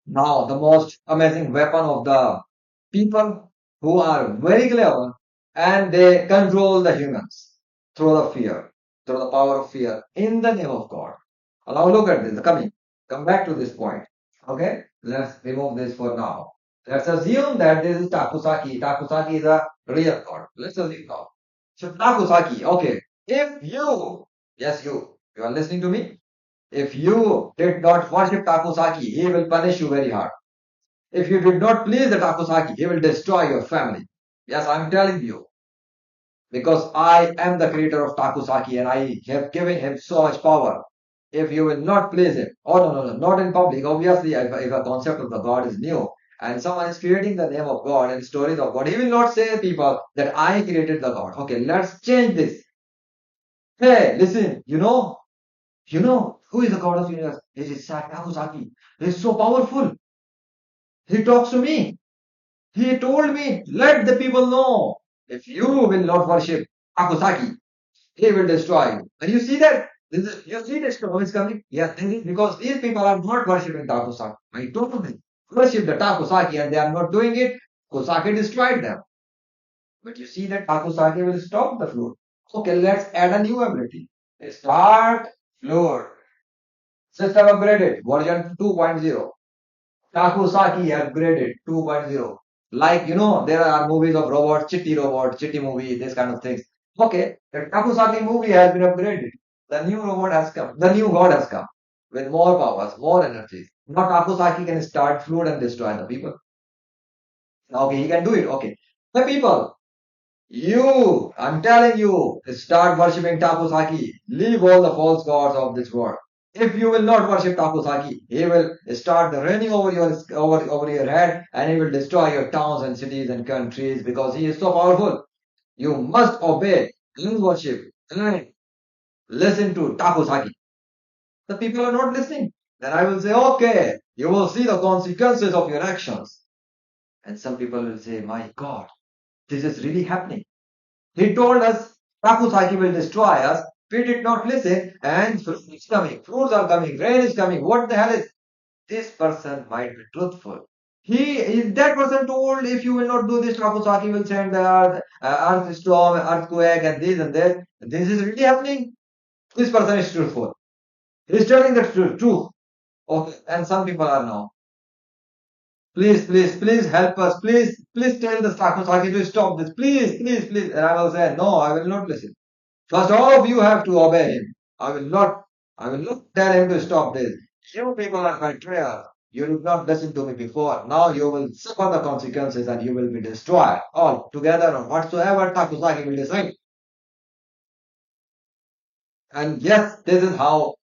Now, the most amazing weapon of the people who are very clever and they control the humans through the fear, through the power of fear in the name of God. Now, look at this. Come back to this point. Okay, let's remove this for now. Let's assume that this is Takusaki. Takusaki is a real God. Let's assume now. So, Takusaki, okay, if you, yes, you are listening to me. If you did not worship Takusaki, he will punish you very hard. If you did not please the Takusaki, he will destroy your family. Yes, I'm telling you, because I am the creator of Takusaki and I have given him so much power. If you will not please him, oh no, not in public. Obviously, if a concept of the God is new and someone is creating the name of God and stories of God, he will not say people that I created the God. Okay, let's change this. Hey, listen, who is the God of the universe? It is Takusaki. He is so powerful. He talks to me. He told me, let the people know. If you will not worship Akusaki, he will destroy you. And you see that? You see this storm is coming? Yes, this is because these people are not worshipping Takusaki. I told them, worship the Takusaki and they are not doing it. Kusaki destroyed them. But you see that Takusaki will stop the flood. Okay, let's add a new ability. Start flood. System upgraded, version 2.0. Takusaki upgraded 2.0. Like, there are movies of Chitti movie, this kind of things. Okay, the Takusaki movie has been upgraded. The new robot has come. The new god has come with more powers, more energies. Now Takusaki can start flood and destroy the people. Okay, he can do it. Okay. The people, I'm telling you, start worshipping Takusaki. Leave all the false gods of this world. If you will not worship Takusaki, he will start raining over your head and he will destroy your towns and cities and countries because he is so powerful. You must obey and worship and listen to Takusaki. The people are not listening. Then I will say, okay, you will see the consequences of your actions. And some people will say, my God, this is really happening. He told us Takusaki will destroy us. We did not listen, and fruit is coming. Fruits are coming. Rain is coming. What the hell is this person might be truthful? He is that person told if you will not do this, Takusaki will send the earth storm, earthquake, and this and that. This is really happening. This person is truthful. He is telling the truth. Okay, and some people are now. Please help us. Please tell the Takusaki to stop this. Please. And I will say, no, I will not listen. First, all of you have to obey him. I will not, I will not tell him to stop this. You people are my betrayers. You did not listen to me before. Now you will suffer the consequences and you will be destroyed all together or whatsoever Takusaki will decide. And yes, this is how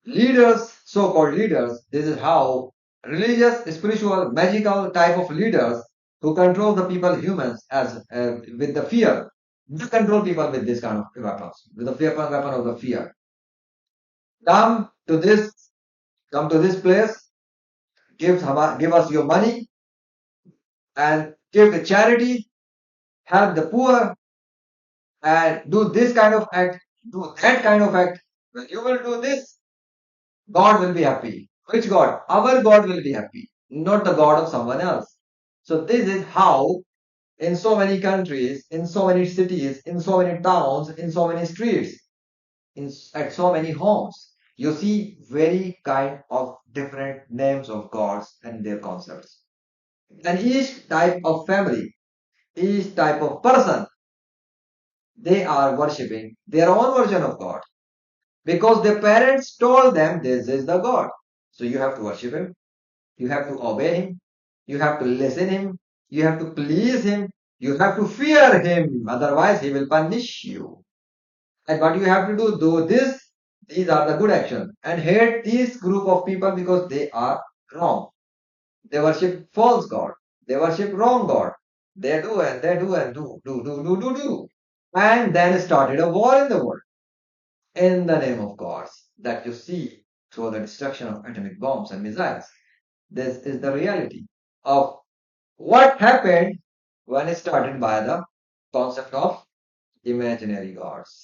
leaders, so-called leaders, this is how religious, spiritual, magical type of leaders who control the people, humans, as with the fear, they control people with this kind of weapons, with the weapon of the fear. Come to this, come to this place, give us your money and give the charity, help the poor, and do this kind of act, do that kind of act. When you will do this, God will be happy. Which God? Our God will be happy, not the God of someone else. So this is how in so many countries, in so many cities, in so many towns, in so many streets, at so many homes, you see very kind of different names of gods and their concepts. And each type of family, each type of person, they are worshipping their own version of God because their parents told them this is the God. So you have to worship him, you have to obey him, you have to listen him, you have to please him, you have to fear him, otherwise he will punish you. And what you have to do this, these are the good actions. And hate this group of people because they are wrong. They worship false God. They worship wrong God. They do and do. And then started a war in the world in the name of gods that you see through the destruction of atomic bombs and missiles. This is the reality of what happened when it started by the concept of imaginary gods.